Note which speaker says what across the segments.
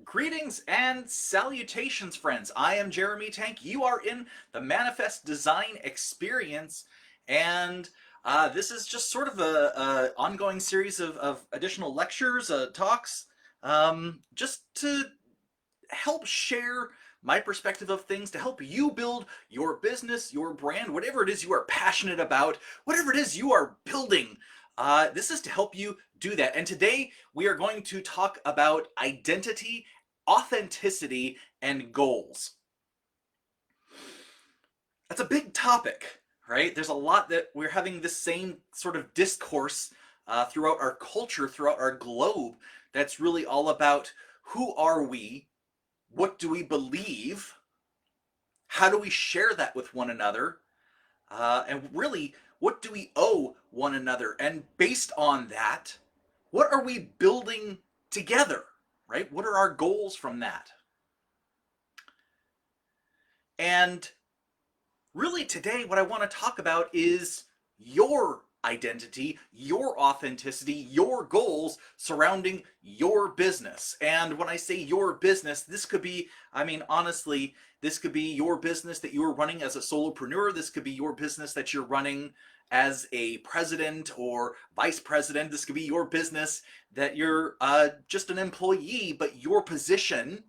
Speaker 1: Greetings and salutations, friends. I am Jeremy Tank. You are in the Manifest Design Experience, and this is just sort of a ongoing series of additional lectures, talks, just to help share my perspective of things, to help you build your business, your brand, whatever it is you are passionate about, whatever it is you are building. This is to help you do that. And today we are going to talk about identity, authenticity, and goals. That's a big topic, right? There's a lot that we're having this same sort of discourse throughout our culture, throughout our globe, that's really all about who are we, what do we believe, how do we share that with one another, and really, what do we owe one another? And based on that, what are we building together, right? What are our goals from that? And really today what I want to talk about is your identity, your authenticity, your goals surrounding your business. And when I say your business, this could be, I mean, honestly, this could be your business that you're running as a solopreneur. This could be your business that you're running as a president or vice president. This could be your business that you're just an employee, but your position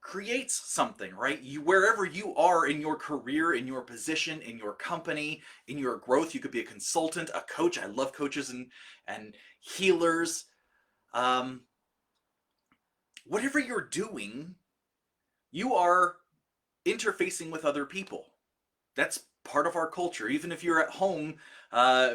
Speaker 1: creates something, right? You, wherever you are in your career, in your position, in your company, in your growth, you could be a consultant, a coach. I love coaches and healers. Um, Whatever you're doing, you are interfacing with other people. That's part of our culture. Even if you're at home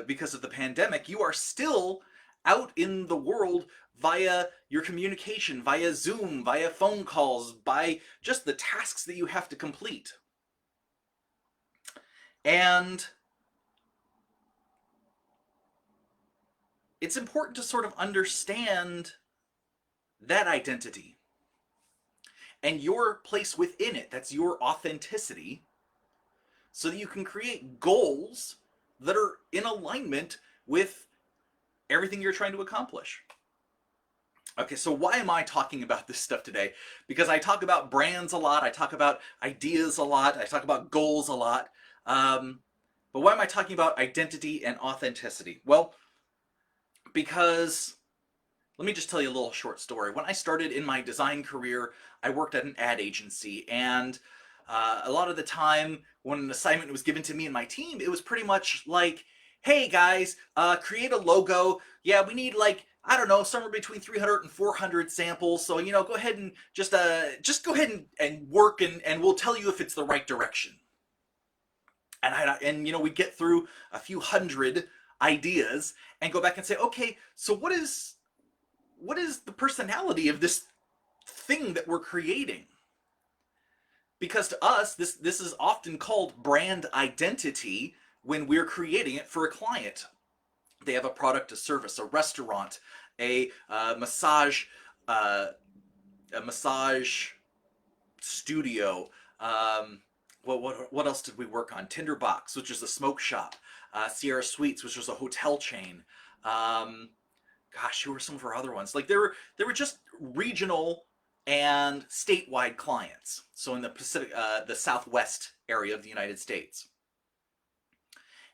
Speaker 1: because of the pandemic, you are still out in the world via your communication, via Zoom, via phone calls, by just the tasks that you have to complete. And it's important to sort of understand that identity and your place within it. That's your authenticity, so that you can create goals that are in alignment with everything you're trying to accomplish. Okay, so why am I talking about this stuff today? Because I talk about brands a lot, I talk about ideas a lot, I talk about goals a lot. Um, but why am I talking about identity and authenticity? Well, because let me just tell you a little short story. When I started in my design career, I worked at an ad agency, and a lot of the time when an assignment was given to me and my team, it was pretty much like, hey guys, create a logo. Yeah, we need like, I don't know, somewhere between 300 and 400 samples. So, go ahead and just go ahead and work, and we'll tell you if it's the right direction. And we get through a few hundred ideas and go back and say, okay, so what is the personality of this thing that we're creating? Because to us, this is often called brand identity when we're creating it for a client. They have a product, a service, a restaurant, a uh, massage studio. What else did we work on? Tinderbox, which is a smoke shop. Sierra Suites, which was a hotel chain. Um, Gosh, who were some of our other ones? Like there were just regional and statewide clients. So in the Pacific, the Southwest area of the United States.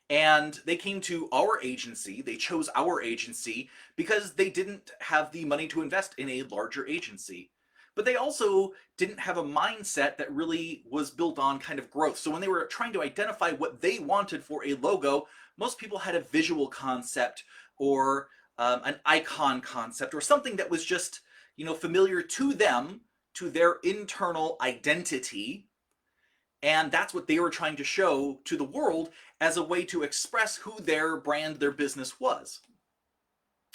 Speaker 1: And they came to our agency. They chose our agency because they didn't have the money to invest in a larger agency. But they also didn't have a mindset that really was built on kind of growth. So when they were trying to identify what they wanted for a logo, most people had a visual concept or an icon concept or something that was just, familiar to them, to their internal identity, and that's what they were trying to show to the world as a way to express who their brand, their business was.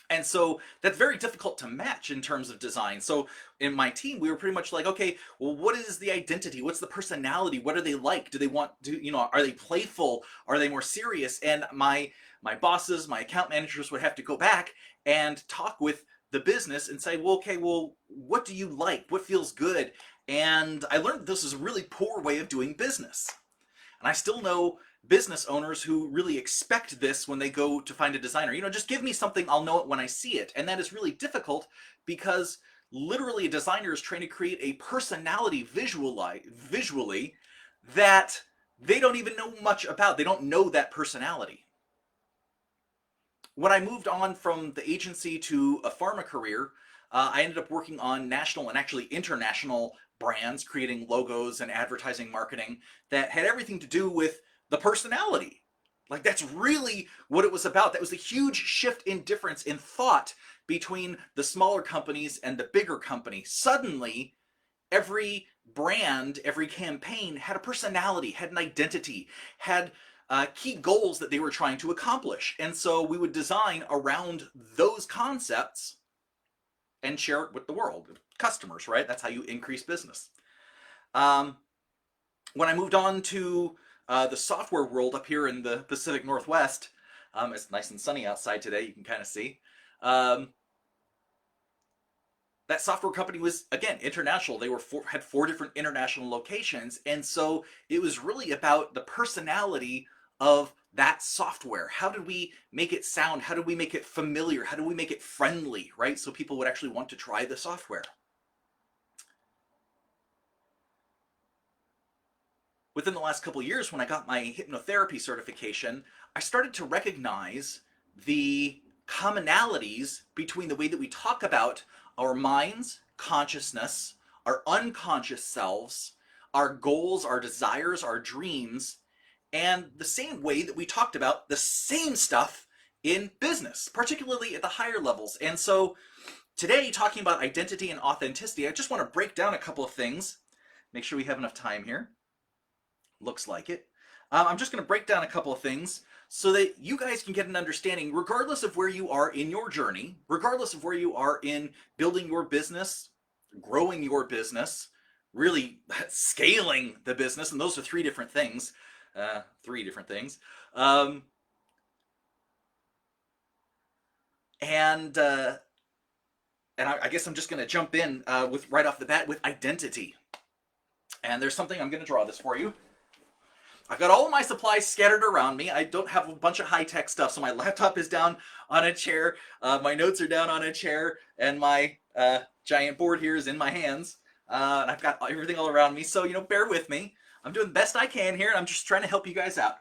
Speaker 1: And so that's very difficult to match in terms of design. So in my team, we were pretty much like, okay, well, what is the identity? What's the personality? What are they like? Do they want to, are they playful? Are they more serious? And my bosses, my account managers would have to go back and talk with the business and say, well, okay, well, what do you like? What feels good? And I learned this is a really poor way of doing business. And I still know business owners who really expect this when they go to find a designer. Just give me something, I'll know it when I see it. And that is really difficult because Literally, a designer is trying to create a personality visually that they don't even know much about. They don't know that personality. When I moved on from the agency to a pharma career, I ended up working on national and actually international brands, creating logos and advertising marketing that had everything to do with the personality. Like, that's really what it was about. That was a huge shift in difference in thought between the smaller companies and the bigger company. Suddenly, every brand, every campaign had a personality, had an identity, had key goals that they were trying to accomplish. And so we would design around those concepts and share it with the world, customers, right? That's how you increase business. Um, when I moved on to the software world up here in the Pacific Northwest, it's nice and sunny outside today, you can kind of see. That software company was, again, international. They had 4 different international locations, and so it was really about the personality of that software. How did we make it sound? How did we make it familiar? How do we make it friendly, right? So people would actually want to try the software. Within the last couple of years, when I got my hypnotherapy certification, I started to recognize the commonalities between the way that we talk about our minds, consciousness, our unconscious selves, our goals, our desires, our dreams, and the same way that we talked about the same stuff in business, particularly at the higher levels. And so today, talking about identity and authenticity, I just want to break down a couple of things. Make sure we have enough time here. Looks like it. I'm just going to break down a couple of things so that you guys can get an understanding, regardless of where you are in your journey, regardless of where you are in building your business, growing your business, really scaling the business, and those are 3 different things. 3 different things. And I guess I'm just going to jump in with right off the bat with identity. And there's something, I'm going to draw this for you. I've got all of my supplies scattered around me. I don't have a bunch of high-tech stuff, so my laptop is down on a chair, my notes are down on a chair, and my giant board here is in my hands. And I've got everything all around me, so, bear with me. I'm doing the best I can here, and I'm just trying to help you guys out.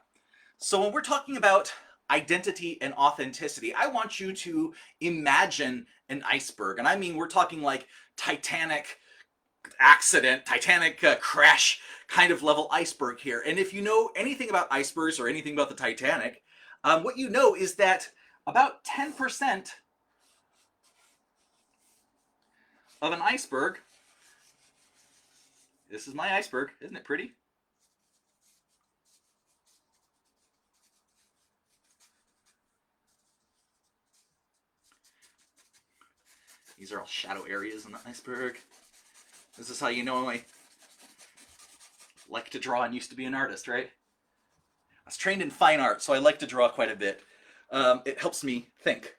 Speaker 1: So when we're talking about identity and authenticity, I want you to imagine an iceberg. And I mean, we're talking like Titanic accident, Titanic crash kind of level iceberg here. And if you know anything about icebergs or anything about the Titanic, what you know is that about 10% of an iceberg, this is my iceberg, isn't it pretty? These are all shadow areas in the iceberg. This is how you know I like to draw and used to be an artist, right? I was trained in fine art, so I like to draw quite a bit. It helps me think.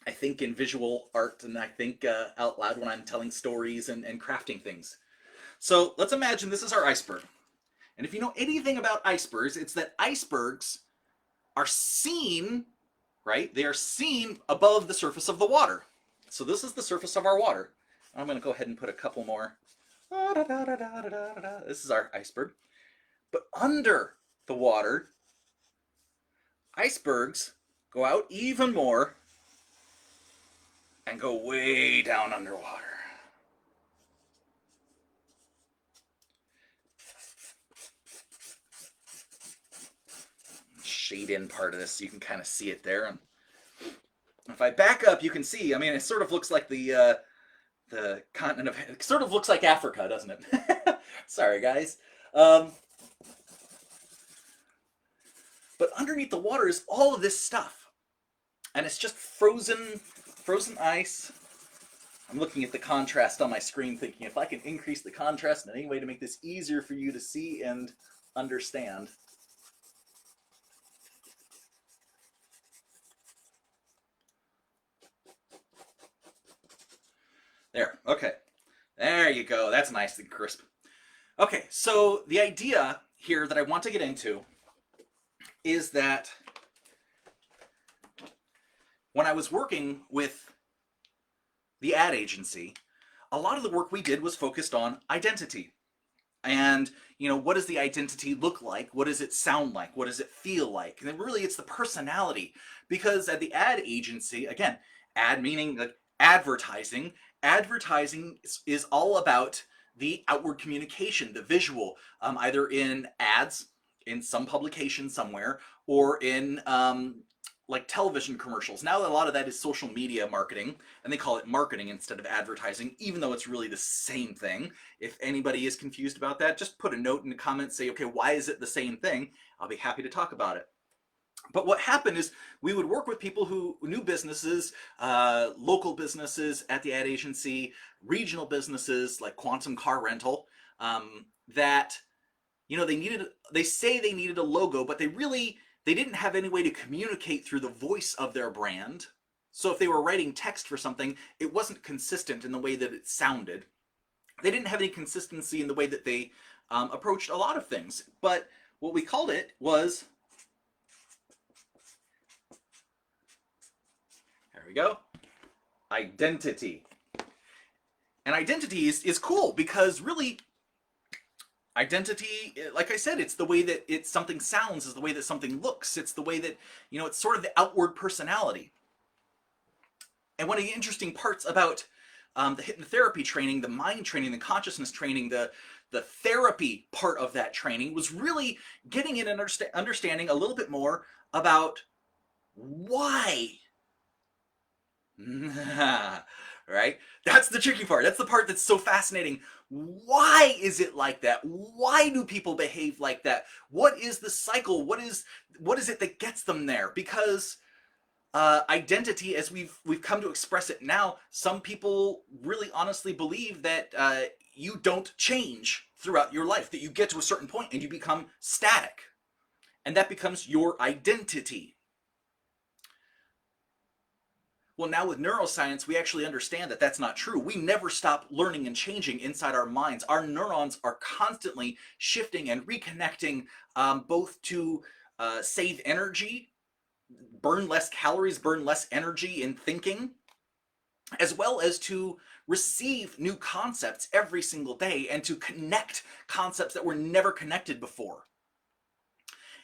Speaker 1: I think in visual art, and I think out loud when I'm telling stories and crafting things. So let's imagine this is our iceberg. And if you know anything about icebergs, it's that icebergs are seen, right? They are seen above the surface of the water. So this is the surface of our water. I'm going to go ahead and put a couple more. This is our iceberg. But under the water, icebergs go out even more and go way down underwater. Shade in part of this so you can kind of see it there. And if I back up, you can see, I mean, it sort of looks like the continent of, it sort of looks like Africa, doesn't it? Sorry, guys. But underneath the water is all of this stuff. And it's just frozen ice. I'm looking at the contrast on my screen thinking if I can increase the contrast in any way to make this easier for you to see and understand. There, okay. There you go. That's nice and crisp. Okay, so the idea here that I want to get into is that when I was working with the ad agency, a lot of the work we did was focused on identity. And, what does the identity look like? What does it sound like? What does it feel like? And then really it's the personality. Because at the ad agency, again, ad meaning like advertising, advertising is all about the outward communication, the visual, either in ads, in some publication somewhere, or in like television commercials. Now a lot of that is social media marketing, and they call it marketing instead of advertising, even though it's really the same thing. If anybody is confused about that, just put a note in the comments, say, okay, why is it the same thing? I'll be happy to talk about it. But what happened is we would work with people who knew businesses, local businesses at the ad agency, regional businesses like Quantum Car Rental, that they say they needed a logo, but they didn't have any way to communicate through the voice of their brand. So if they were writing text for something, it wasn't consistent in the way that it sounded. They didn't have any consistency in the way that they approached a lot of things. But what we called it was, there we go, identity. And identity is cool because really identity, like I said, it's the way that something sounds, is the way that something looks. It's the way that, it's sort of the outward personality. And one of the interesting parts about the hypnotherapy training, the mind training, the consciousness training, the therapy part of that training was really getting in and understanding a little bit more about why. Right? That's the tricky part. That's the part that's so fascinating. Why is it like that? Why do people behave like that? What is the cycle? What is it that gets them there? Because identity, as we've come to express it now, some people really honestly believe that you don't change throughout your life, that you get to a certain point and you become static, and that becomes your identity. Well, now with neuroscience, we actually understand that that's not true. We never stop learning and changing inside our minds. Our neurons are constantly shifting and reconnecting, both to save energy, burn less calories, burn less energy in thinking, as well as to receive new concepts every single day and to connect concepts that were never connected before.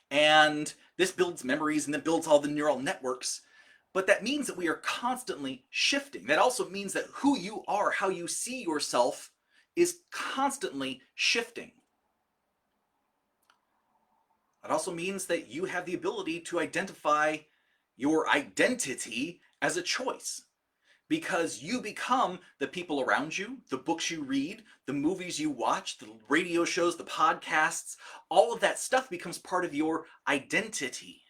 Speaker 1: And this builds memories and then builds all the neural networks. But that means that we are constantly shifting. That also means that who you are, how you see yourself, is constantly shifting. It also means that you have the ability to identify your identity as a choice, because you become the people around you, the books you read, the movies you watch, the radio shows, the podcasts. All of that stuff becomes part of your identity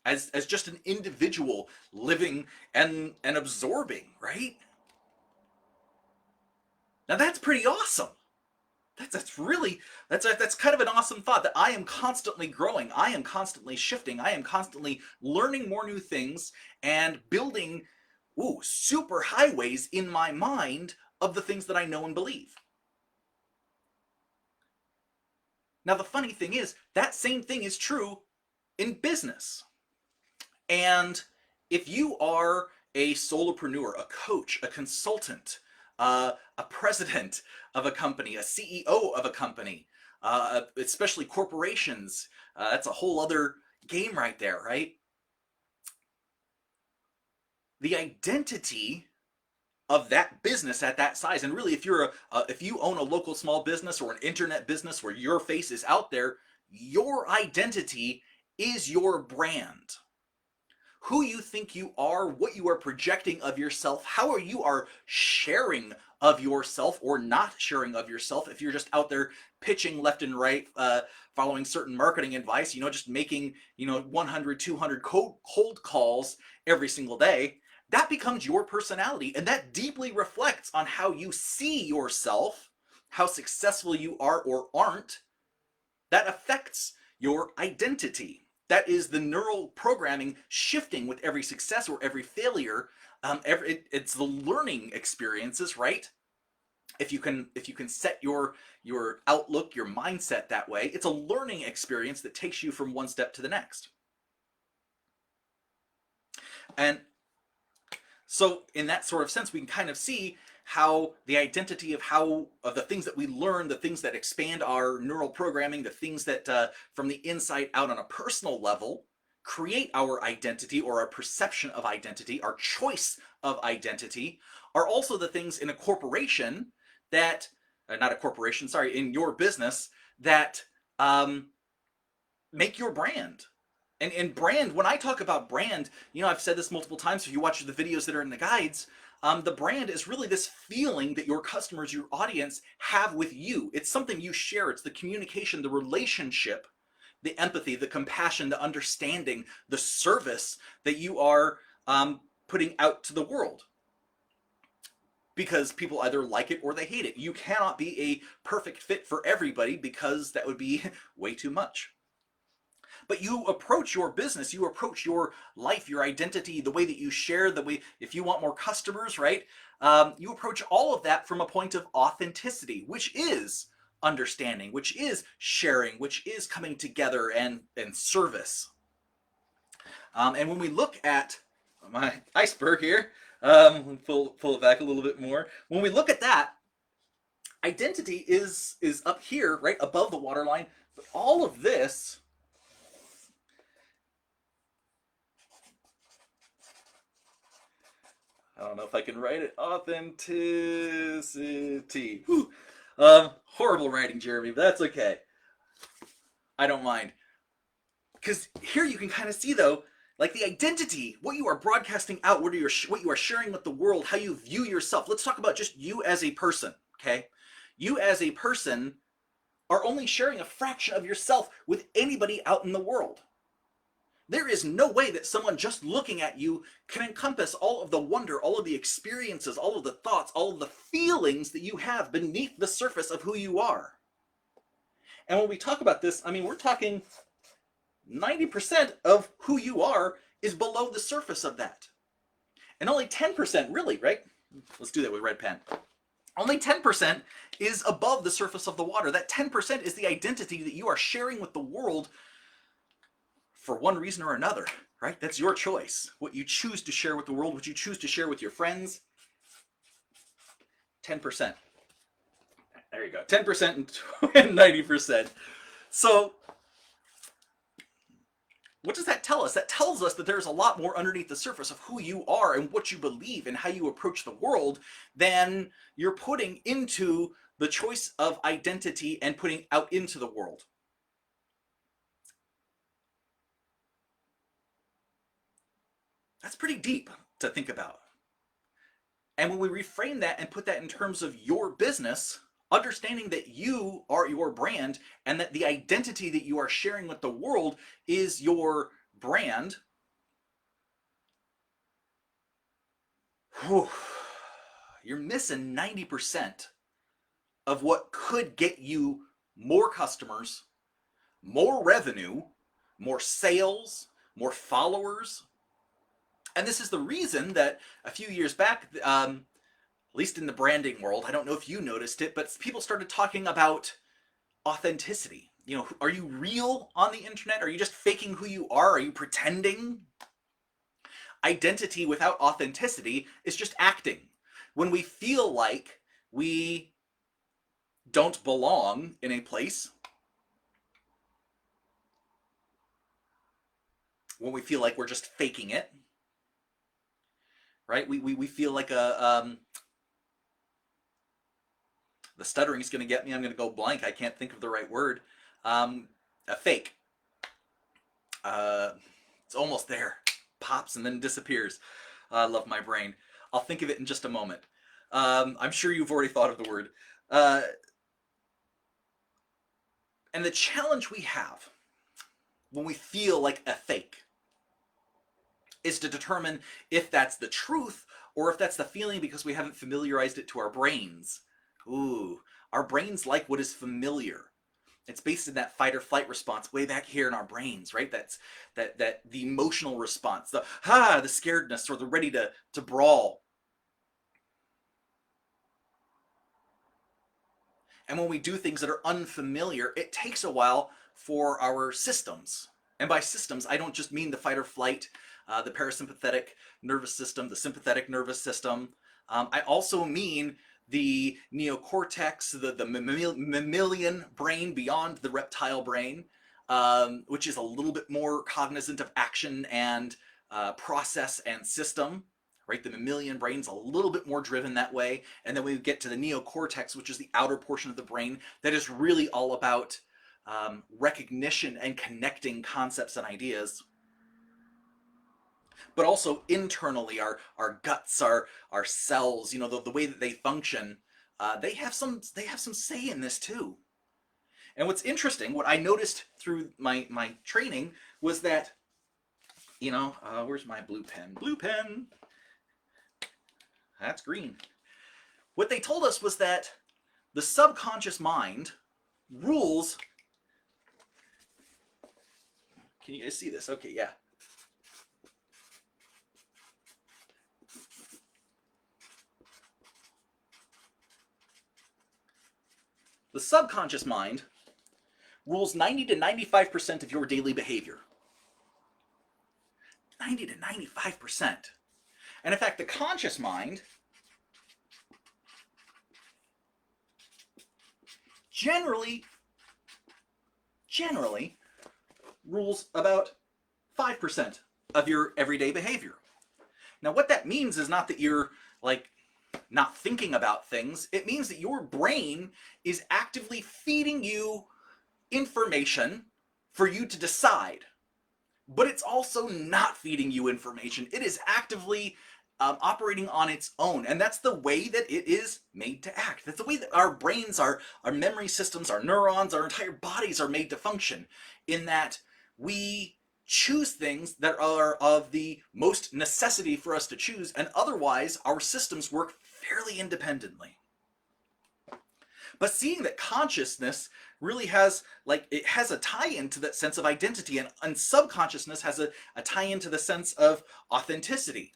Speaker 1: as just an individual living and absorbing, right? Now that's pretty awesome. That's kind of an awesome thought, that I am constantly growing, I am constantly shifting, I am constantly learning more new things and building super highways in my mind of the things that I know and believe. Now the funny thing is, that same thing is true in business. And if you are a solopreneur, a coach, a consultant, a president of a company, a CEO of a company, especially corporations, that's a whole other game right there, right? The identity of that business at that size, and really if you own a local small business or an internet business where your face is out there, your identity is your brand. Who you think you are, what you are projecting of yourself, how you are sharing of yourself or not sharing of yourself. If you're just out there pitching left and right, following certain marketing advice, just making 100, 200 cold calls every single day, that becomes your personality, and that deeply reflects on how you see yourself, how successful you are or aren't. That affects your identity. That is the neural programming shifting with every success or every failure. It's the learning experiences, right? If you can set your outlook, your mindset that way, it's a learning experience that takes you from one step to the next. And so in that sort of sense, we can kind of see how the identity of the things that we learn, the things that expand our neural programming, the things that from the inside out on a personal level create our identity or our perception of identity, our choice of identity, are also the things in a corporation that, not a corporation, sorry, in your business that make your brand. And brand, when I talk about brand, I've said this multiple times. If you watch the videos that are in the guides, the brand is really this feeling that your customers, your audience have with you. It's something you share. It's the communication, the relationship, the empathy, the compassion, the understanding, the service that you are putting out to the world. Because people either like it or they hate it. You cannot be a perfect fit for everybody because that would be way too much. But you approach your business, you approach your life, your identity, the way that you share, the way, if you want more customers, right? You approach all of that from a point of authenticity, which is understanding, which is sharing, which is coming together and service. And when we look at my iceberg here, pull it back a little bit more. When we look at that, identity is up here, right above the waterline, but all of this, I don't know if I can write it. Authenticity. Horrible writing, Jeremy, but that's okay. I don't mind. Because here you can kind of see, though, like the identity, what you are broadcasting out, what you are sharing with the world, how you view yourself. Let's talk about just you as a person, okay? You as a person are only sharing a fraction of yourself with anybody out in the world. There is no way that someone just looking at you can encompass all of the wonder, all of the experiences, all of the thoughts, all of the feelings that you have beneath the surface of who you are. And when we talk about this, I mean, we're talking 90% of who you are is below the surface of that. And only 10%, really, right? Let's do that with red pen. Only 10% is above the surface of the water. That 10% is the identity that you are sharing with the world for one reason or another, right? That's your choice. What you choose to share with the world, what you choose to share with your friends, 10%. There you go. 10% and 90%. So what does that tell us? That tells us that there's a lot more underneath the surface of who you are and what you believe and how you approach the world than you're putting into the choice of identity and putting out into the world. That's pretty deep to think about. And when we reframe that and put that in terms of your business, understanding that you are your brand and that the identity that you are sharing with the world is your brand, whew, you're missing 90% of what could get you more customers, more revenue, more sales, more followers. And this is the reason that a few years back, at least in the branding world, I don't know if you noticed it, but people started talking about authenticity. Are you real on the internet? Are you just faking who you are? Are you pretending? Identity without authenticity is just acting. When we feel like we don't belong in a place, when we feel like we're just faking it, right? We feel like the stuttering is going to get me. I'm going to go blank. I can't think of the right word. A fake. It's almost there. Pops and then disappears. I love my brain. I'll think of it in just a moment. I'm sure you've already thought of the word. And the challenge we have when we feel like a fake is to determine if that's the truth or if that's the feeling because we haven't familiarized it to our brains. Ooh, our brains like what is familiar. It's based in that fight or flight response way back here in our brains, right? That's the emotional response, the scaredness or the ready to brawl. And when we do things that are unfamiliar, it takes a while for our systems. And by systems, I don't just mean the fight or flight, the parasympathetic nervous system, the sympathetic nervous system, I also mean the neocortex, the mammalian brain beyond the reptile brain, which is a little bit more cognizant of action and process and system. Right, the mammalian brain's a little bit more driven that way, and then we get to the neocortex, which is the outer portion of the brain that is really all about recognition and connecting concepts and ideas. But also internally, our guts, our cells, the way that they function, they have some say in this too. And what's interesting, what I noticed through my training was that, where's my blue pen? Blue pen. That's green. What they told us was that the subconscious mind rules. Can you guys see this? Okay, yeah. The subconscious mind rules 90 to 95% of your daily behavior. 90 to 95%. And in fact, the conscious mind generally rules about 5% of your everyday behavior. Now, what that means is not that you're not thinking about things. It means that your brain is actively feeding you information for you to decide. But it's also not feeding you information. It is actively operating on its own. And that's the way that it is made to act. That's the way that our brains, our memory systems, our neurons, our entire bodies are made to function, in that we choose things that are of the most necessity for us to choose, and otherwise our systems work fairly independently. But seeing that consciousness really has, it has a tie-in to that sense of identity, and subconsciousness has a tie-in to the sense of authenticity.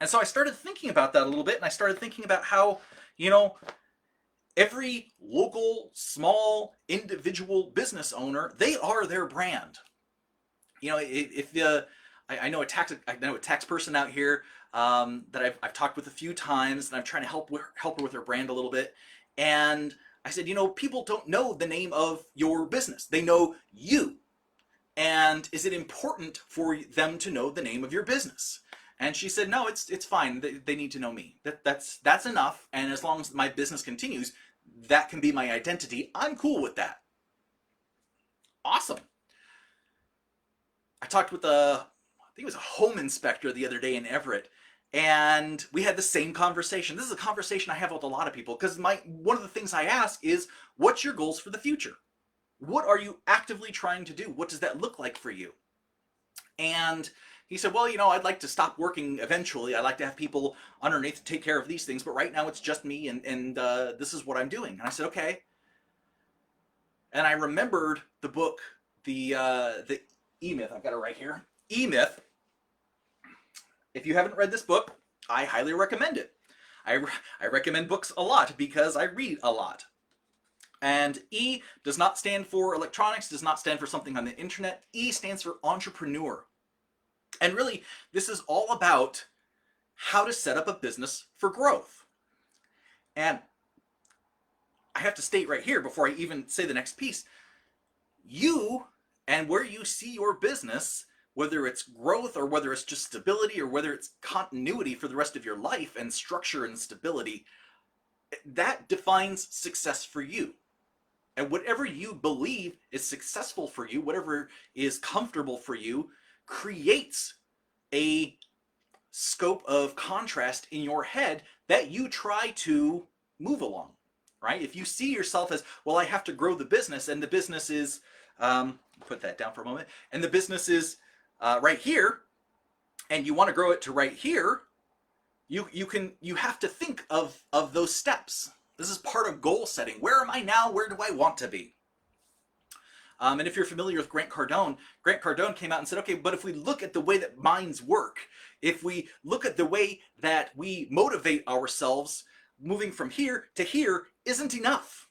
Speaker 1: And so I started thinking about that a little bit, and I started thinking about how, every local, small, individual business owner, they are their brand. I know a tax person out here that I've talked with a few times, and I'm trying to help her with her brand a little bit. And I said, people don't know the name of your business. They know you. And is it important for them to know the name of your business? And she said, no, it's fine. They need to know me. That's enough. And as long as my business continues, that can be my identity. I'm cool with that. Awesome. I talked with I think it was a home inspector the other day in Everett, and we had the same conversation. This is a conversation I have with a lot of people, because one of the things I ask is, what's your goals for the future? What are you actively trying to do? What does that look like for you? And he said, well, I'd like to stop working eventually. I'd like to have people underneath to take care of these things, but right now it's just me, and this is what I'm doing. And I said, okay. And I remembered the book, the E-Myth. I've got it right here. E-Myth. If you haven't read this book, I highly recommend it. I recommend books a lot because I read a lot. And E does not stand for electronics, does not stand for something on the internet. E stands for entrepreneur. And really, this is all about how to set up a business for growth. And I have to state right here, before I even say the next piece, you and where you see your business, whether it's growth or whether it's just stability or whether it's continuity for the rest of your life and structure and stability, that defines success for you. And whatever you believe is successful for you, whatever is comfortable for you, creates a scope of contrast in your head that you try to move along, right? If you see yourself as, well, I have to grow the business, and the business is, put that down for a moment, and the business is right here, and you want to grow it to right here, you have to think of those steps. This is part of goal setting. Where am I now? Where do I want to be? And if you're familiar with Grant Cardone came out and said, okay, but if we look at the way that minds work, if we look at the way that we motivate ourselves, moving from here to here isn't enough.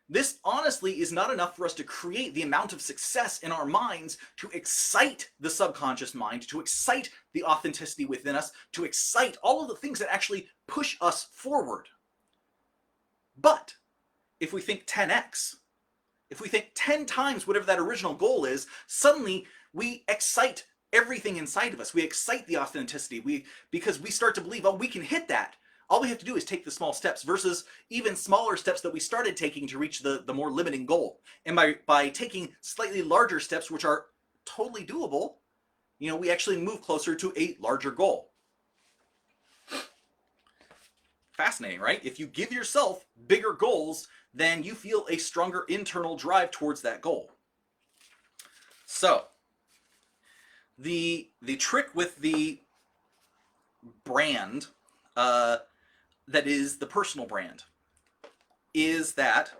Speaker 1: This honestly is not enough for us to create the amount of success in our minds to excite the subconscious mind, to excite the authenticity within us, to excite all of the things that actually push us forward. But if we think 10x, if we think 10 times whatever that original goal is, suddenly we excite everything inside of us. We excite the authenticity because we start to believe, oh, we can hit that. All we have to do is take the small steps versus even smaller steps that we started taking to reach the more limiting goal. And by taking slightly larger steps, which are totally doable, we actually move closer to a larger goal. Fascinating, right? If you give yourself bigger goals, then you feel a stronger internal drive towards that goal. So, the trick with the brand, that is the personal brand, is that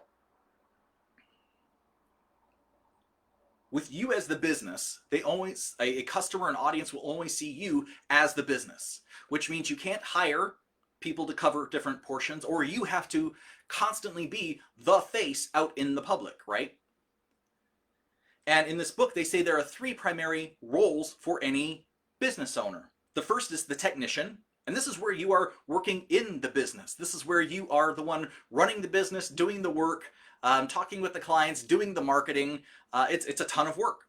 Speaker 1: with you as the business, a customer and audience will always see you as the business, which means you can't hire people to cover different portions, or you have to constantly be the face out in the public, right? And in this book, they say there are 3 primary roles for any business owner. The first is the technician, and this is where you are working in the business. This is where you are the one running the business, doing the work, talking with the clients, doing the marketing. It's a ton of work.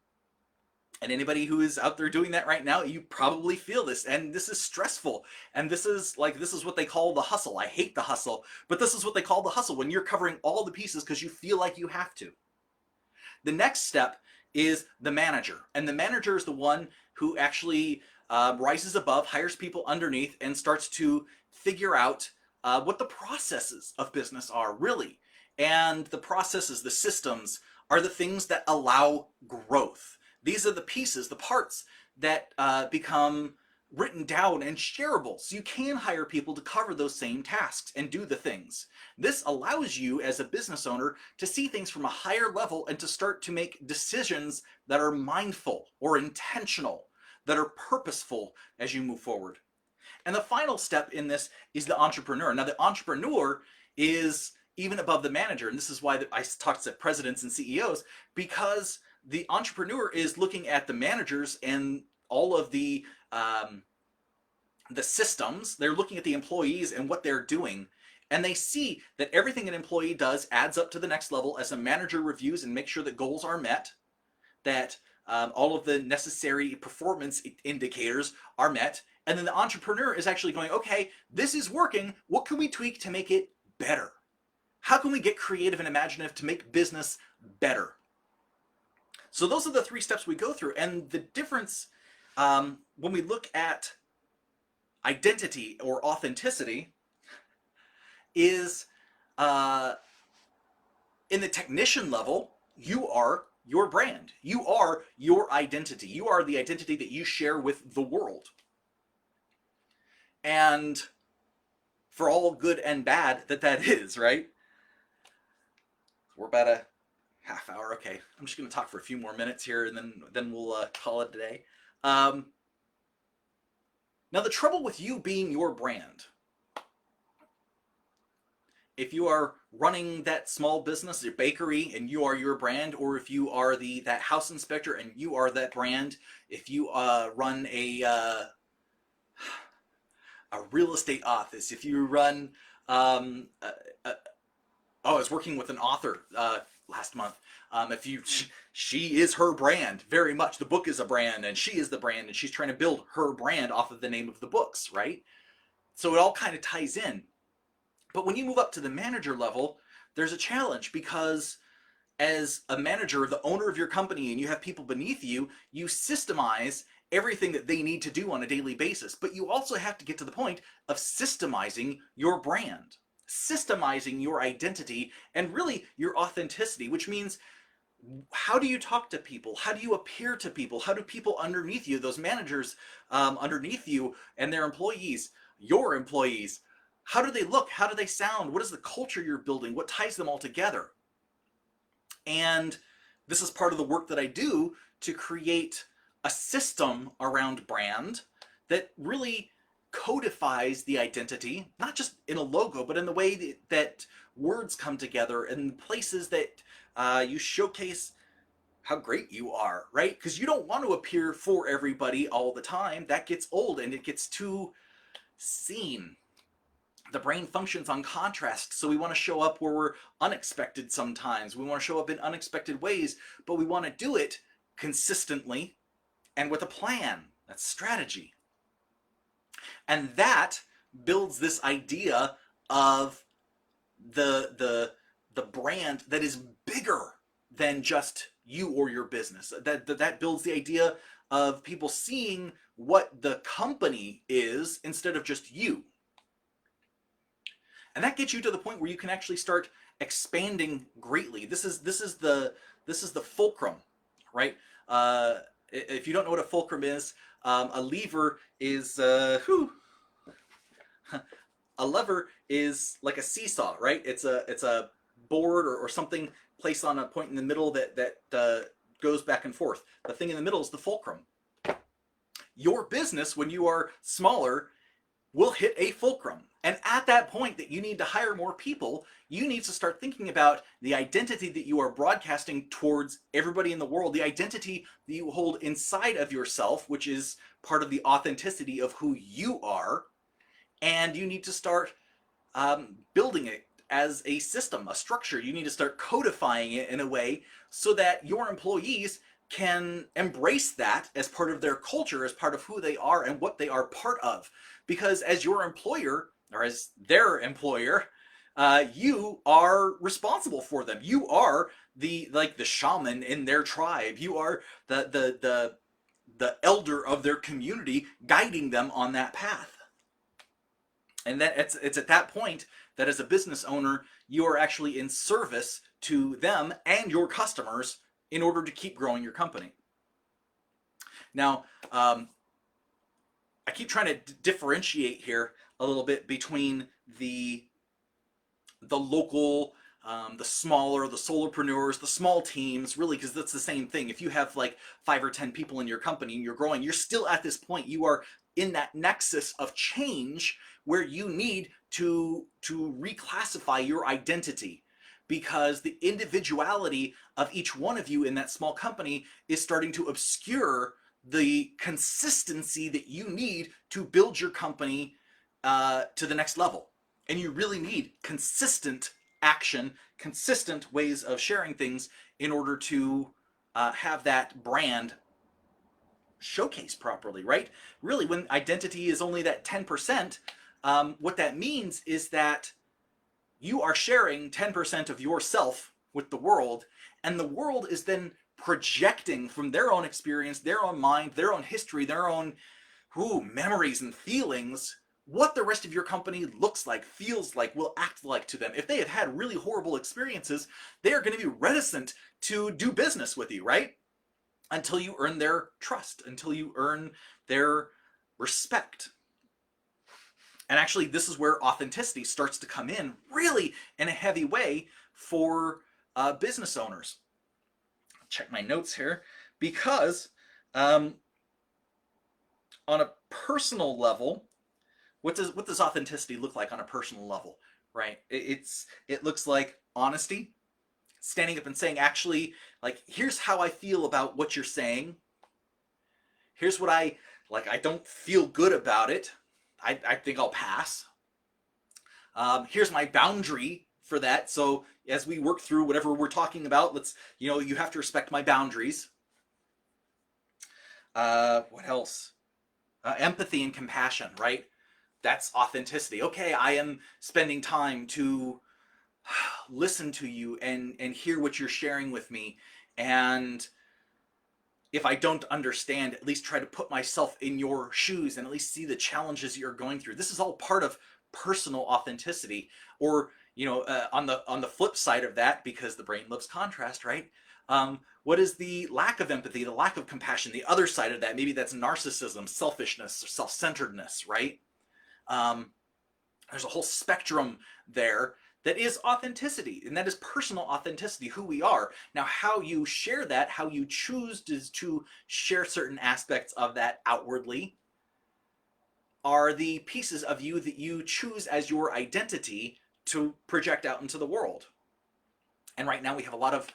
Speaker 1: And anybody who is out there doing that right now, you probably feel this, and this is stressful. And this is what they call the hustle. I hate the hustle, but this is what they call the hustle, when you're covering all the pieces because you feel like you have to. The next step is the manager, and the manager is the one who actually rises above, hires people underneath, and starts to figure out what the processes of business are, really. And the processes, the systems, are the things that allow growth. These are the pieces, the parts that become written down and shareable, so you can hire people to cover those same tasks and do the things. This allows you as a business owner to see things from a higher level and to start to make decisions that are mindful or intentional, that are purposeful as you move forward. And the final step in this is the entrepreneur. Now, the entrepreneur is even above the manager, and this is why I talk to presidents and CEOs, because the entrepreneur is looking at the managers and all of the systems. They're looking at the employees and what they're doing, and they see that everything an employee does adds up to the next level as a manager reviews and makes sure that goals are met, that all of the necessary performance indicators are met, and then the entrepreneur is actually going, okay, this is working, what can we tweak to make it better? How can we get creative and imaginative to make business better? So those are the 3 steps we go through, and the difference when we look at identity or authenticity is in the technician level, you are your brand. You are your identity. You are the identity that you share with the world. And for all good and bad that is, right? We're about a half hour. Okay, I'm just going to talk for a few more minutes here, and then we'll call it a day. Now, the trouble with you being your brand, if you are running that small business, your bakery, and you are your brand, or if you are that house inspector and you are that brand, if you run a real estate office, if you run, I was working with an author last month. She is her brand very much. The book is a brand, and she is the brand, and she's trying to build her brand off of the name of the books, right? So it all kind of ties in. But when you move up to the manager level, there's a challenge, because as a manager, the owner of your company, and you have people beneath you, you systemize everything that they need to do on a daily basis. But you also have to get to the point of systemizing your brand, systemizing your identity, and really your authenticity, which means, how do you talk to people? How do you appear to people? How do people underneath you, those managers underneath you and their employees, your employees, how do they look? How do they sound? What is the culture you're building? What ties them all together? And this is part of the work that I do to create a system around brand that really codifies the identity, not just in a logo, but in the way that words come together and places that you showcase how great you are, right? Because you don't want to appear for everybody all the time. That gets old and it gets too seen. The brain functions on contrast, so we want to show up where we're unexpected sometimes. We want to show up in unexpected ways, but we want to do it consistently and with a plan. That's strategy. And that builds this idea of the brand that is bigger than just you or your business. That builds the idea of people seeing what the company is instead of just you. And that gets you to the point where you can actually start expanding greatly. This is the fulcrum, right? If you don't know what a fulcrum is, a lever is a lever is like a seesaw, right? It's a board or something placed on a point in the middle that goes back and forth. The thing in the middle is the fulcrum. Your business, when you are smaller, will hit a fulcrum. And at that point that you need to hire more people, you need to start thinking about the identity that you are broadcasting towards everybody in the world, the identity that you hold inside of yourself, which is part of the authenticity of who you are. And you need to start building it as a system, a structure. You need to start codifying it in a way so that your employees can embrace that as part of their culture, as part of who they are and what they are part of. Because as your employer, or as their employer, you are responsible for them. You are the shaman in their tribe. You are the elder of their community, guiding them on that path. And that it's at that point that as a business owner, you are actually in service to them and your customers in order to keep growing your company. Now, I keep trying to differentiate here a little bit between the local, the smaller, the solopreneurs, the small teams, really, because that's the same thing. If you have like 5 or 10 people in your company and you're growing, you're still at this point. You are in that nexus of change where you need to reclassify your identity, because the individuality of each one of you in that small company is starting to obscure the consistency that you need to build your company to the next level. And you really need consistent action, consistent ways of sharing things in order to have that brand showcase properly, right? Really, when identity is only that 10%, what that means is that you are sharing 10% of yourself with the world, and the world is then projecting from their own experience, their own mind, their own history, their own memories and feelings, what the rest of your company looks like, feels like, will act like to them. If they have had really horrible experiences, they are going to be reticent to do business with you, right? Until you earn their trust, until you earn their respect. And actually, this is where authenticity starts to come in really in a heavy way for business owners. Check my notes here, because on a personal level, what does authenticity look like on a personal level, right? It looks like honesty, standing up and saying, actually, like, here's how I feel about what you're saying. Here's what I don't feel good about it. I think I'll pass. Here's my boundary for that. So as we work through whatever we're talking about, you have to respect my boundaries. What else? Empathy and compassion, right? That's authenticity. Okay, I am spending time to listen to you and hear what you're sharing with me. And if I don't understand, at least try to put myself in your shoes and at least see the challenges you're going through. This is all part of personal authenticity. Or, on the flip side of that, because the brain loves contrast, right? What is the lack of empathy, the lack of compassion? The other side of that, maybe that's narcissism, selfishness, or self-centeredness, right? There's a whole spectrum there that is authenticity, and that is personal authenticity, who we are. Now, how you share that, how you choose to share certain aspects of that outwardly, are the pieces of you that you choose as your identity to project out into the world. And right now we have a lot of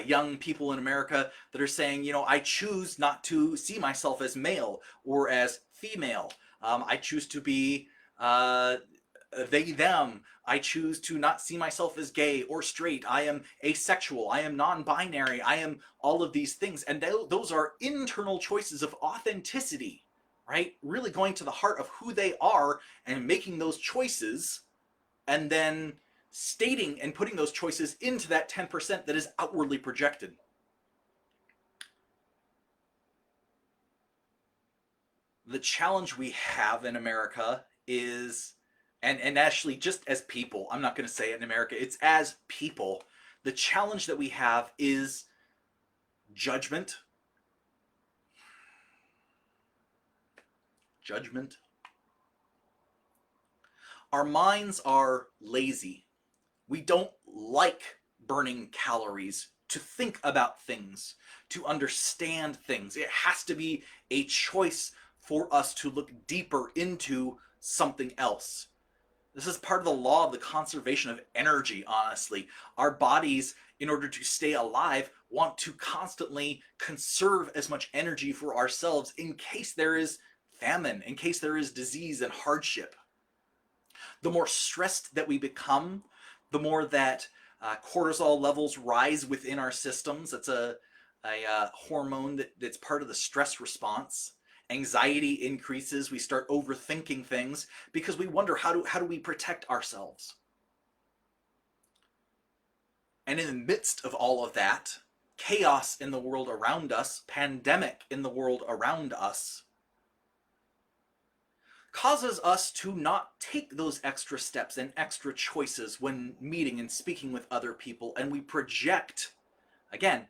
Speaker 1: young people in America that are saying, you know, I choose not to see myself as male or as female. I choose to be they, them. I choose to not see myself as gay or straight. I am asexual. I am non-binary. I am all of these things. And those are internal choices of authenticity, right? Really going to the heart of who they are and making those choices, and then stating and putting those choices into that 10% that is outwardly projected. The challenge we have in America is, and actually just as people, I'm not going to say it in America, it's as people, the challenge that we have is judgment. Judgment. Our minds are lazy. We don't like burning calories to think about things, to understand things. It has to be a choice for us to look deeper into something else. This is part of the law of the conservation of energy, honestly. Our bodies, in order to stay alive, want to constantly conserve as much energy for ourselves in case there is famine, in case there is disease and hardship. The more stressed that we become, the more that cortisol levels rise within our systems. That's a hormone that's part of the stress response. Anxiety increases. We start overthinking things because we wonder, how do we protect ourselves? And in the midst of all of that, chaos in the world around us, pandemic in the world around us, causes us to not take those extra steps and extra choices when meeting and speaking with other people, and we project. Again,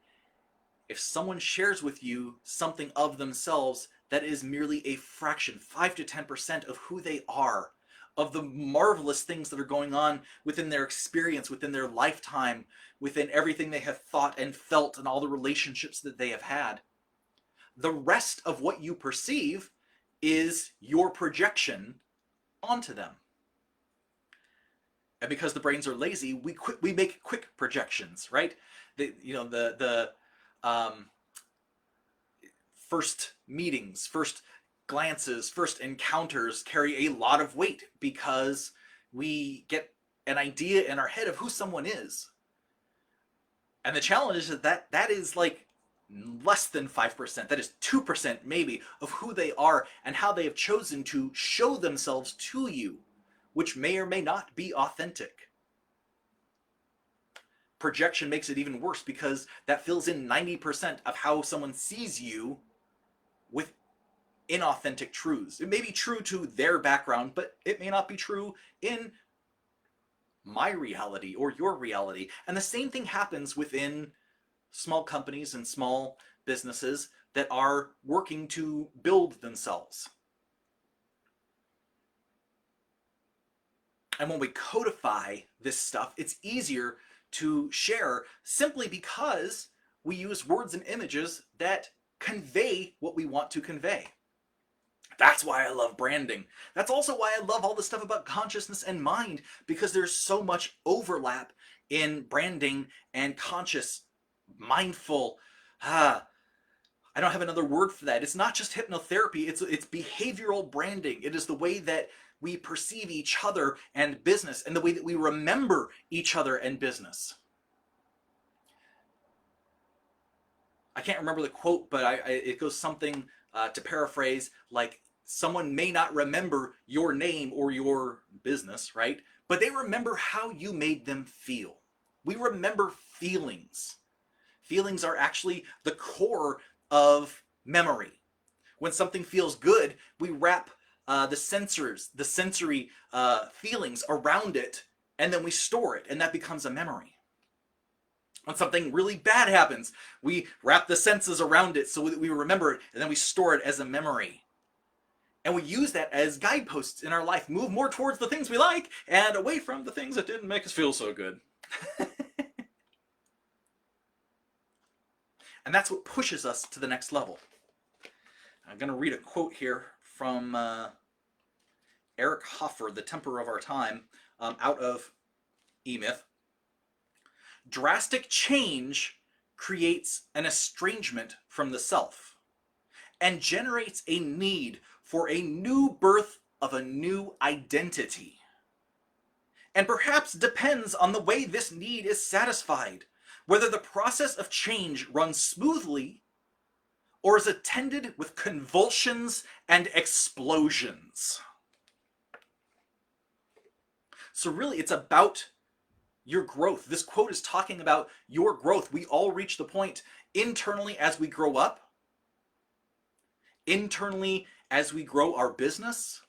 Speaker 1: if someone shares with you something of themselves that is merely a fraction, 5 to 10% of who they are, of the marvelous things that are going on within their experience, within their lifetime, within everything they have thought and felt and all the relationships that they have had, the rest of what you perceive is your projection onto them. And because the brains are lazy, we make quick projections, right? The first meetings, first glances, first encounters carry a lot of weight because we get an idea in our head of who someone is. And the challenge is that is like less than 5%. That is 2% maybe of who they are and how they have chosen to show themselves to you, which may or may not be authentic. Projection makes it even worse because that fills in 90% of how someone sees you with inauthentic truths. It may be true to their background, but it may not be true in my reality or your reality. And the same thing happens within small companies and small businesses that are working to build themselves. And when we codify this stuff, it's easier to share simply because we use words and images that convey what we want to convey. That's why I love branding. That's also why I love all the stuff about consciousness and mind, because there's so much overlap in branding and conscious, mindful. I don't have another word for that. It's not just hypnotherapy, it's behavioral branding. It is the way that we perceive each other and business, and the way that we remember each other and business. I can't remember the quote, but it goes something to paraphrase like, someone may not remember your name or your business, right? But they remember how you made them feel. We remember feelings. Feelings are actually the core of memory. When something feels good, we wrap the sensory feelings around it, and then we store it, and that becomes a memory. When something really bad happens, we wrap the senses around it so that we remember it, and then we store it as a memory. And we use that as guideposts in our life. Move more towards the things we like and away from the things that didn't make us feel so good. And that's what pushes us to the next level. I'm going to read a quote here from Eric Hoffer, The Temper of Our Time, out of E-Myth. Drastic change creates an estrangement from the self and generates a need for a new birth of a new identity. And perhaps depends on the way this need is satisfied, whether the process of change runs smoothly or is attended with convulsions and explosions. So really, it's about your growth. This quote is talking about your growth. We all reach the point internally as we grow up, internally as we grow our business,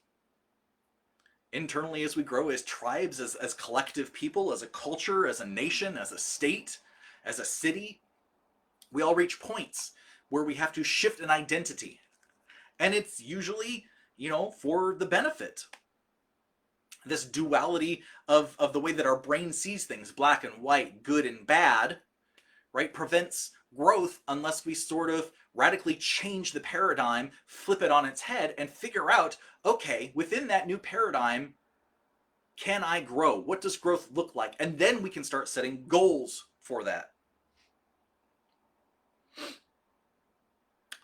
Speaker 1: internally as we grow as tribes, as collective people, as a culture, as a nation, as a state, as a city. We all reach points where we have to shift an identity. And it's usually, for the benefit. This duality of the way that our brain sees things, black and white, good and bad, right, prevents growth unless we sort of radically change the paradigm, flip it on its head, and figure out, okay, within that new paradigm, can I grow? What does growth look like? And then we can start setting goals for that.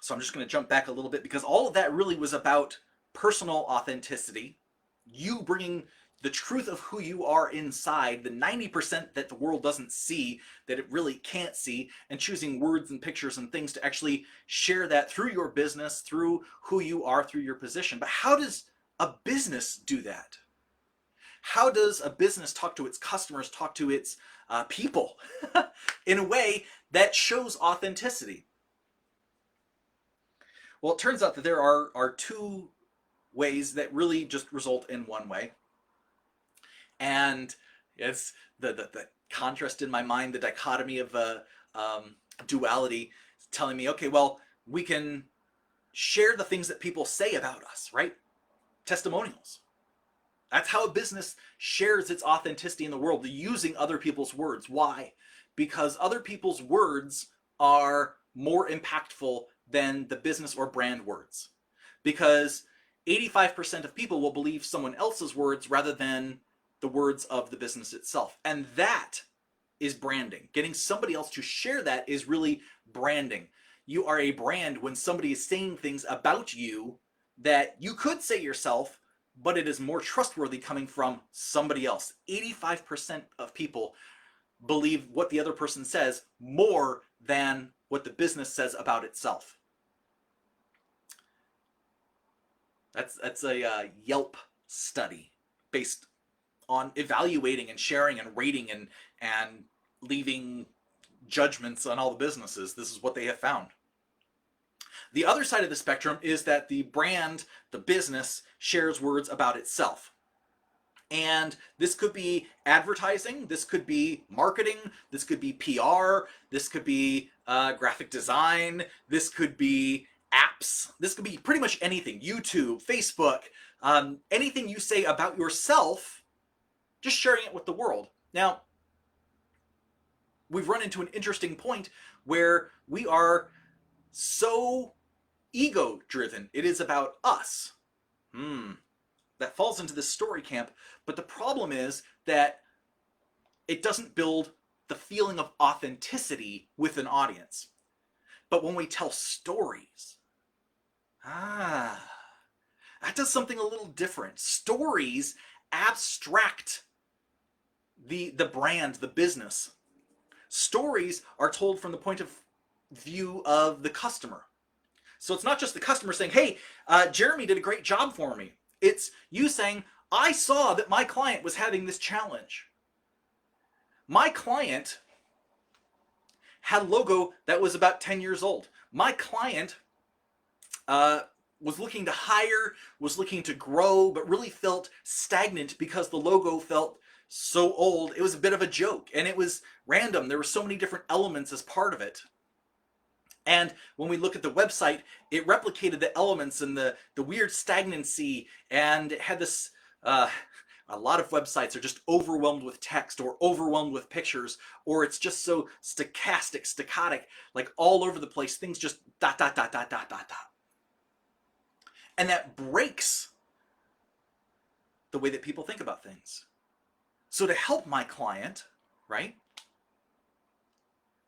Speaker 1: So I'm just going to jump back a little bit because all of that really was about personal authenticity, you bringing the truth of who you are inside, the 90% that the world doesn't see, that it really can't see, and choosing words and pictures and things to actually share that through your business, through who you are, through your position. But how does a business do that? How does a business talk to its customers, talk to its people in a way that shows authenticity? Well, it turns out that there are two ways that really just result in one way. And it's the contrast in my mind, the dichotomy of duality, telling me, okay, well, we can share the things that people say about us, right? Testimonials. That's how a business shares its authenticity in the world, using other people's words. Why? Because other people's words are more impactful than the business or brand words. Because 85% of people will believe someone else's words rather than the words of the business itself. And that is branding. Getting somebody else to share that is really branding. You are a brand when somebody is saying things about you that you could say yourself, but it is more trustworthy coming from somebody else. 85% of people believe what the other person says more than what the business says about itself. That's a Yelp study based on evaluating and sharing and rating and leaving judgments on all the businesses. This is what they have found. The other side of the spectrum is that the brand, the business, shares words about itself. And this could be advertising, this could be marketing, this could be PR, this could be graphic design, this could be apps, this could be pretty much anything. YouTube, Facebook, anything you say about yourself, just sharing it with the world. Now, we've run into an interesting point where we are so ego-driven. It is about us. That falls into the story camp, but the problem is that it doesn't build the feeling of authenticity with an audience. But when we tell stories, that does something a little different. Stories abstract the brand, the business. Stories are told from the point of view of the customer. So it's not just the customer saying, hey, Jeremy did a great job for me. It's you saying, I saw that my client was having this challenge. My client had a logo that was about 10 years old. My client was looking to hire, was looking to grow, but really felt stagnant because the logo felt so old. It was a bit of a joke, and it was random. There were so many different elements as part of it. And when we look at the website, it replicated the elements and the weird stagnancy, and it had this, a lot of websites are just overwhelmed with text or overwhelmed with pictures, or it's just so stochastic, staccatic, like all over the place, things just dot, dot, dot, dot, dot, dot, dot. And that breaks the way that people think about things. So to help my client, right,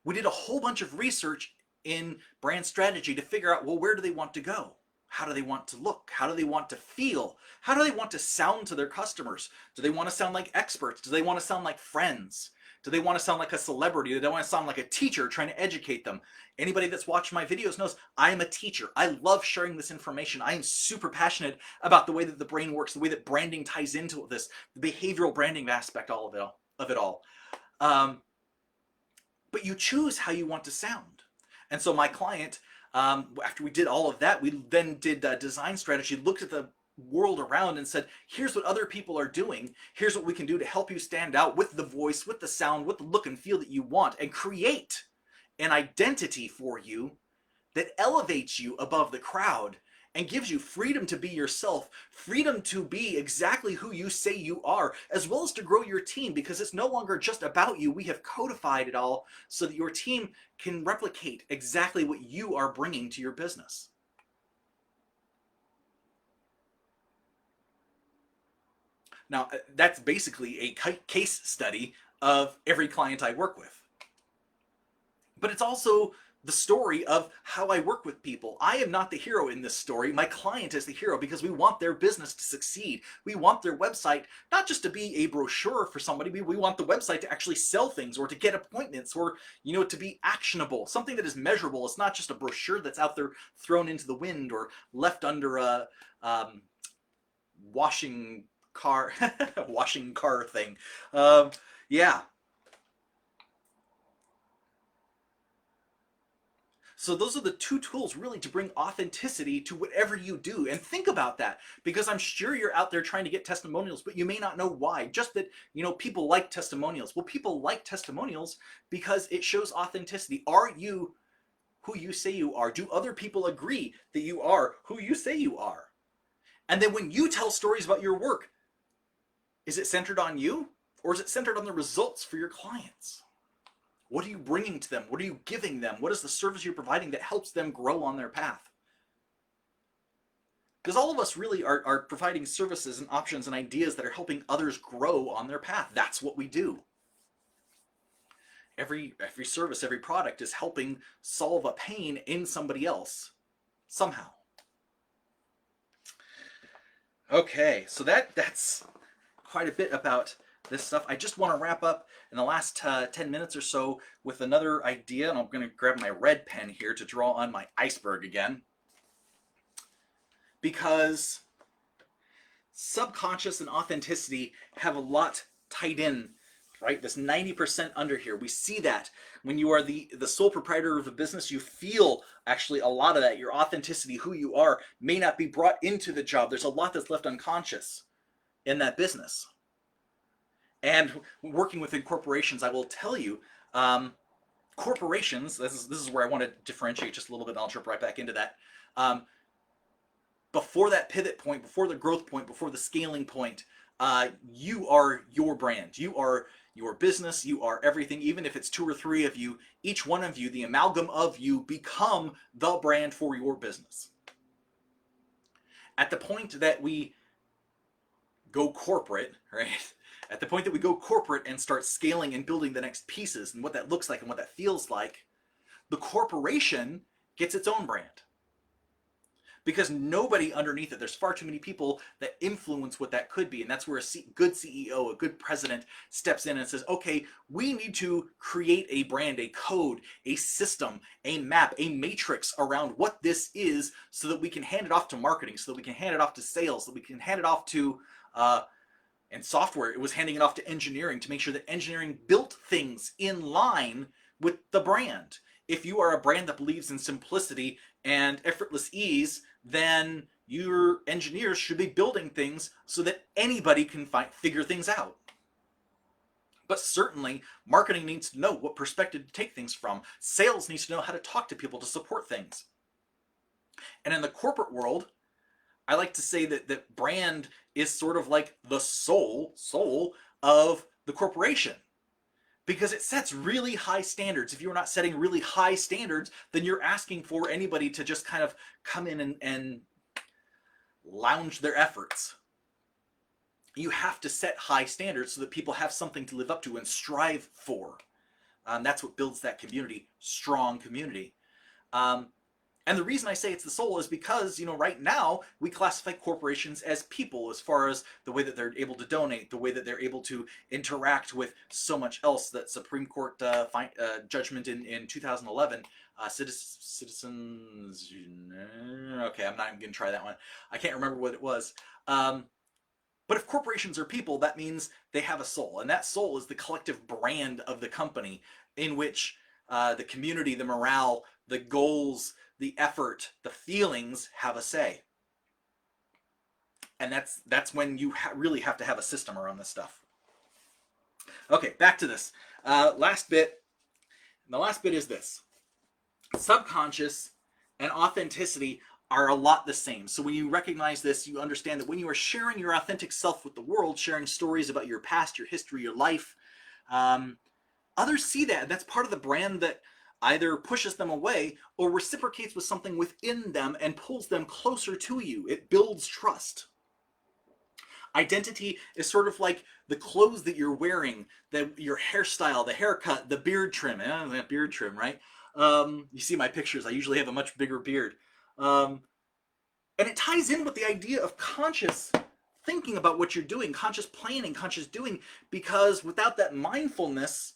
Speaker 1: we did a whole bunch of research in brand strategy to figure out, well, where do they want to go? How do they want to look? How do they want to feel? How do they want to sound to their customers? Do they want to sound like experts? Do they want to sound like friends? Do they want to sound like a celebrity? Do they want to sound like a teacher trying to educate them? Anybody that's watched my videos knows I am a teacher. I love sharing this information. I am super passionate about the way that the brain works, the way that branding ties into this, the behavioral branding aspect of it all. But you choose how you want to sound. And so my client, after we did all of that, we then did design strategy, looked at the world around and said, here's what other people are doing. Here's what we can do to help you stand out with the voice, with the sound, with the look and feel that you want, and create an identity for you that elevates you above the crowd and gives you freedom to be yourself, freedom to be exactly who you say you are, as well as to grow your team, because it's no longer just about you. We have codified it all so that your team can replicate exactly what you are bringing to your business. Now, that's basically a case study of every client I work with. But it's also the story of how I work with people. I am not the hero in this story. My client is the hero, because we want their business to succeed. We want their website not just to be a brochure for somebody. We want the website to actually sell things, or to get appointments, or, you know, to be actionable, something that is measurable. It's not just a brochure that's out there thrown into the wind or left under a washing car thing. Yeah. So those are the two tools really to bring authenticity to whatever you do. And think about that, because I'm sure you're out there trying to get testimonials, but you may not know why. Just that, you know, people like testimonials. Well, people like testimonials because it shows authenticity. Are you who you say you are? Do other people agree that you are who you say you are? And then when you tell stories about your work, is it centered on you, or is it centered on the results for your clients? What are you bringing to them? What are you giving them? What is the service you're providing that helps them grow on their path? Because all of us really are providing services and options and ideas that are helping others grow on their path. That's what we do. Every service, every product is helping solve a pain in somebody else somehow. Okay, so that's quite a bit about this stuff. I just want to wrap up in the last 10 minutes or so with another idea, and I'm going to grab my red pen here to draw on my iceberg again, because subconscious and authenticity have a lot tied in, right? This 90% under here, we see that when you are the sole proprietor of a business, you feel actually a lot of that. Your authenticity, who you are, may not be brought into the job. There's a lot that's left unconscious in that business. And working within corporations, I will tell you, corporations, this is where I want to differentiate just a little bit, and I'll jump right back into that. Before that pivot point, before the growth point, before the scaling point, you are your brand. You are your business. You are everything. Even if it's 2 or 3 of you, each one of you, the amalgam of you, become the brand for your business. At the point that we go corporate, right? At the point that we go corporate and start scaling and building the next pieces and what that looks like and what that feels like, the corporation gets its own brand. Because nobody underneath it, there's far too many people that influence what that could be. And that's where a good CEO, a good president steps in and says, okay, we need to create a brand, a code, a system, a map, a matrix around what this is, so that we can hand it off to marketing, so that we can hand it off to sales, so that we can hand it off to and software. It was handing it off to engineering to make sure that engineering built things in line with the brand. If you are a brand that believes in simplicity and effortless ease, then your engineers should be building things so that anybody can figure things out. But certainly, marketing needs to know what perspective to take things from. Sales needs to know how to talk to people to support things. And in the corporate world, I like to say that brand is sort of like the soul of the corporation, because it sets really high standards. If you're not setting really high standards, then you're asking for anybody to just kind of come in and lounge their efforts. you have to set high standards so that people have something to live up to and strive for. That's what builds that community, strong community. Um, and the reason I say it's the soul is because, right now we classify corporations as people as far as the way that they're able to donate, the way that they're able to interact with so much else. That Supreme Court judgment in 2011, citizens. Okay, I'm not even going to try that one. I can't remember what it was. But if corporations are people, that means they have a soul. And that soul is the collective brand of the company in which the community, the morale, the goals, the effort, the feelings have a say. And that's when you really have to have a system around this stuff. Okay, back to this. Last bit. The last bit is this. Subconscious and authenticity are a lot the same. So when you recognize this, you understand that when you are sharing your authentic self with the world, sharing stories about your past, your history, your life, others see that. That's part of the brand that either pushes them away or reciprocates with something within them and pulls them closer to you. It builds trust. Identity is sort of like the clothes that you're wearing, your hairstyle, the haircut, the beard trim. That beard trim, right? You see my pictures. I usually have a much bigger beard. And it ties in with the idea of conscious thinking about what you're doing, conscious planning, conscious doing, because without that mindfulness,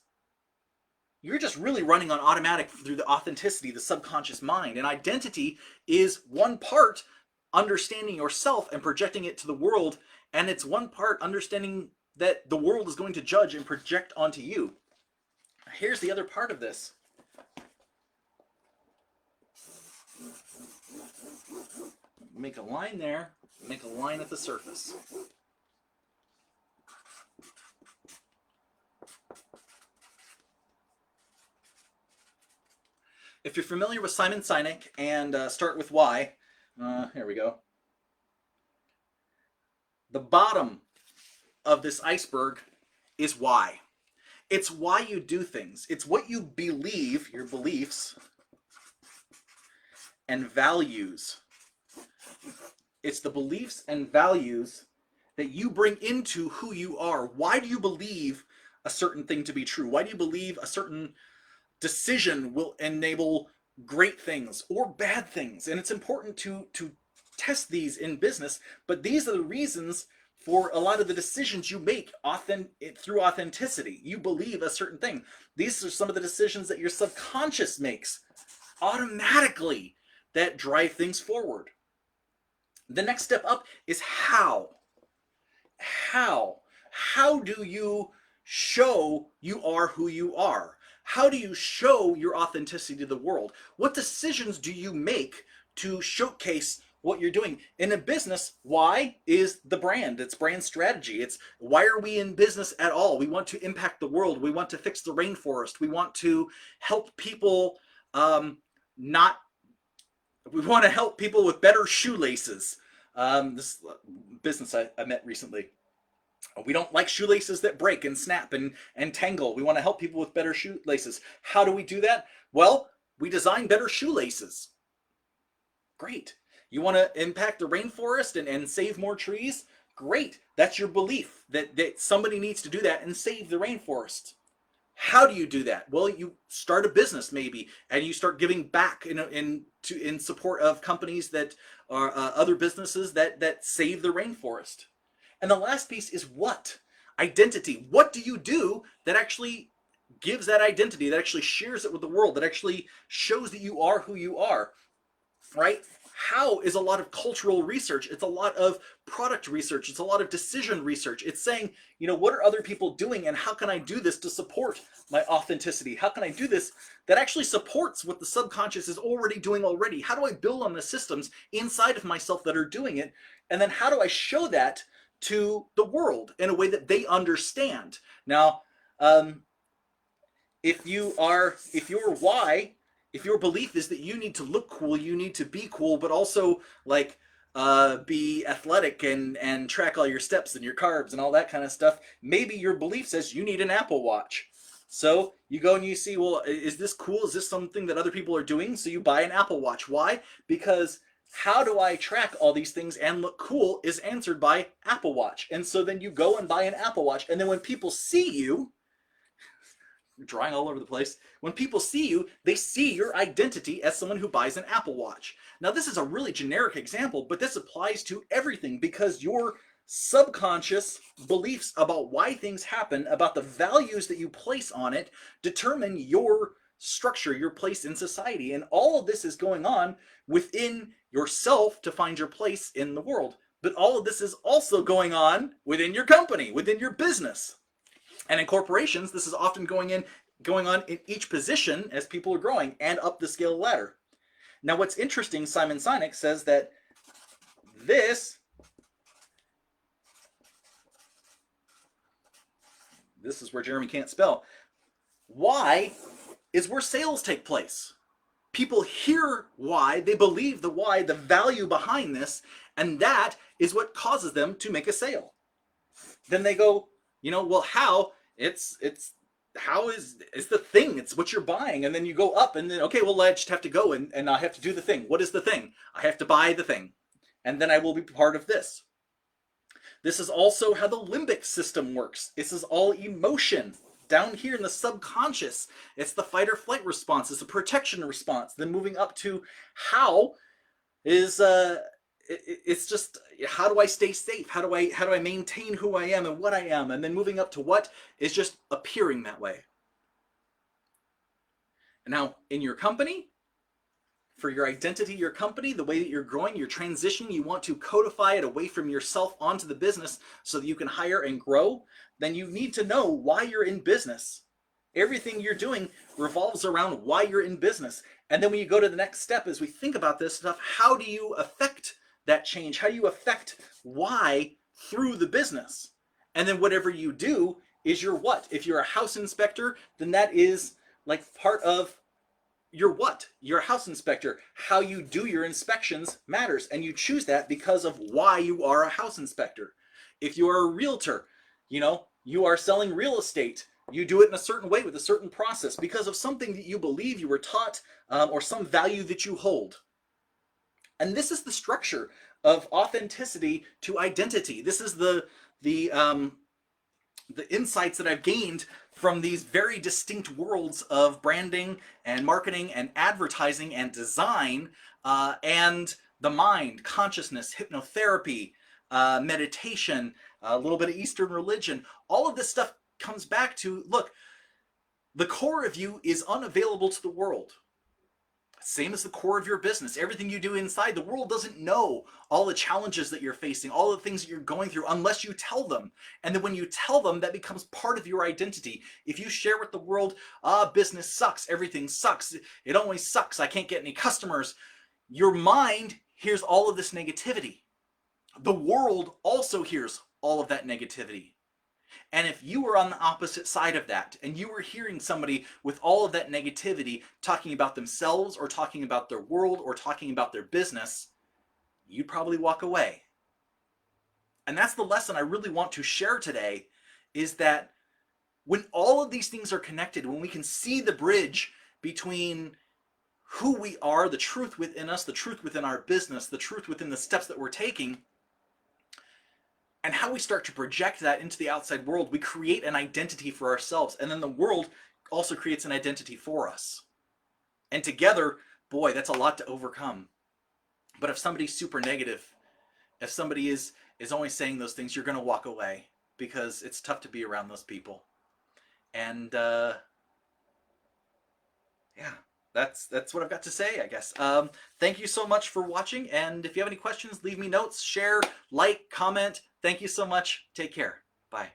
Speaker 1: you're just really running on automatic through the authenticity, the subconscious mind. And identity is one part understanding yourself and projecting it to the world, and it's one part understanding that the world is going to judge and project onto you. Here's the other part of this. Make a line there, make a line at the surface. If you're familiar with Simon Sinek and start with why, here we go. The bottom of this iceberg is why. It's why you do things. It's what you believe, your beliefs, and values. It's the beliefs and values that you bring into who you are. Why do you believe a certain thing to be true? Why do you believe a certain decision will enable great things or bad things? And it's important to test these in business, but these are the reasons for a lot of the decisions you make through authenticity. You believe a certain thing. These are some of the decisions that your subconscious makes automatically that drive things forward. The next step up is how. How do you show you are who you are? How do you show your authenticity to the world? What decisions do you make to showcase what you're doing? In a business, why is the brand. It's brand strategy. It's why are we in business at all? We want to impact the world. We want to fix the rainforest. We want to help people we want to help people with better shoelaces. This business I met recently. We don't like shoelaces that break and snap and tangle. We want to help people with better shoelaces. How do we do that? Well, we design better shoelaces. Great. You want to impact the rainforest and save more trees? Great. That's your belief that somebody needs to do that and save the rainforest. How do you do that? Well, you start a business maybe, and you start giving back in support of companies that are other businesses that save the rainforest. And the last piece is what? Identity. What do you do that actually gives that identity, that actually shares it with the world, that actually shows that you are who you are, right? How is a lot of cultural research. It's a lot of product research. It's a lot of decision research. It's saying, what are other people doing and how can I do this to support my authenticity? How can I do this that actually supports what the subconscious is already doing already? How do I build on the systems inside of myself that are doing it? And then how do I show that to the world in a way that they understand? Now, if your why, if your belief is that you need to look cool, you need to be cool, but also be athletic and track all your steps and your carbs and all that kind of stuff, maybe your belief says you need an Apple Watch. So you go and you see, well, is this cool? Is this something that other people are doing? So you buy an Apple Watch. Why? Because how do I track all these things and look cool is answered by Apple Watch. And so then you go and buy an Apple Watch, and then when people see you, drawing all over the place, when people see you, they see your identity as someone who buys an Apple Watch. Now, this is a really generic example, but this applies to everything because your subconscious beliefs about why things happen, about the values that you place on it, determine your structure, your place in society. And all of this is going on within yourself to find your place in the world. But all of this is also going on within your company, within your business. And in corporations, this is often going on in each position as people are growing and up the scale ladder. Now, what's interesting, Simon Sinek says that this is where Jeremy can't spell. Why is where sales take place. People hear why, they believe the why, the value behind this, and that is what causes them to make a sale. Then they go, well, how? It's how is the thing, it's what you're buying. And then you go up and then, okay, well, I just have to go and I have to do the thing. What is the thing? I have to buy the thing. And then I will be part of this. This is also how the limbic system works. This is all emotion. Down here in the subconscious, it's the fight or flight response. It's a protection response. Then moving up to how is it's just how do I stay safe? How do I maintain who I am and what I am? And then moving up to what is just appearing that way. And now in your company, for your identity, your company, the way that you're growing, you're transitioning, you want to codify it away from yourself onto the business so that you can hire and grow, then you need to know why you're in business. Everything you're doing revolves around why you're in business. And then when you go to the next step, as we think about this stuff, how do you affect that change? How do you affect why through the business? And then whatever you do is your what. If you're a house inspector, then that is like part of your what. You're a house inspector. How you do your inspections matters, and you choose that because of why you are a house inspector. If you are a realtor, you are selling real estate. You do it in a certain way with a certain process because of something that you believe, you were taught, or some value that you hold. And this is the structure of authenticity to identity. This is the insights that I've gained from these very distinct worlds of branding and marketing and advertising and design, and the mind, consciousness, hypnotherapy, meditation, a little bit of Eastern religion. All of this stuff comes back to, look, the core of you is unavailable to the world. Same as the core of your business. Everything you do inside, the world doesn't know all the challenges that you're facing, all the things that you're going through, unless you tell them. And then when you tell them, that becomes part of your identity. If you share with the world, business sucks, everything sucks, it always sucks, I can't get any customers, your mind hears all of this negativity. The world also hears all of that negativity. And if you were on the opposite side of that, and you were hearing somebody with all of that negativity talking about themselves, or talking about their world, or talking about their business, you'd probably walk away. And that's the lesson I really want to share today, is that when all of these things are connected, when we can see the bridge between who we are, the truth within us, the truth within our business, the truth within the steps that we're taking, and how we start to project that into the outside world, we create an identity for ourselves. And then the world also creates an identity for us. And together, boy, that's a lot to overcome. But if somebody's super negative, if somebody is always saying those things, you're going to walk away, because it's tough to be around those people. And yeah, that's what I've got to say, I guess. Thank you so much for watching. And if you have any questions, leave me notes, share, like, comment. Thank you so much. Take care. Bye.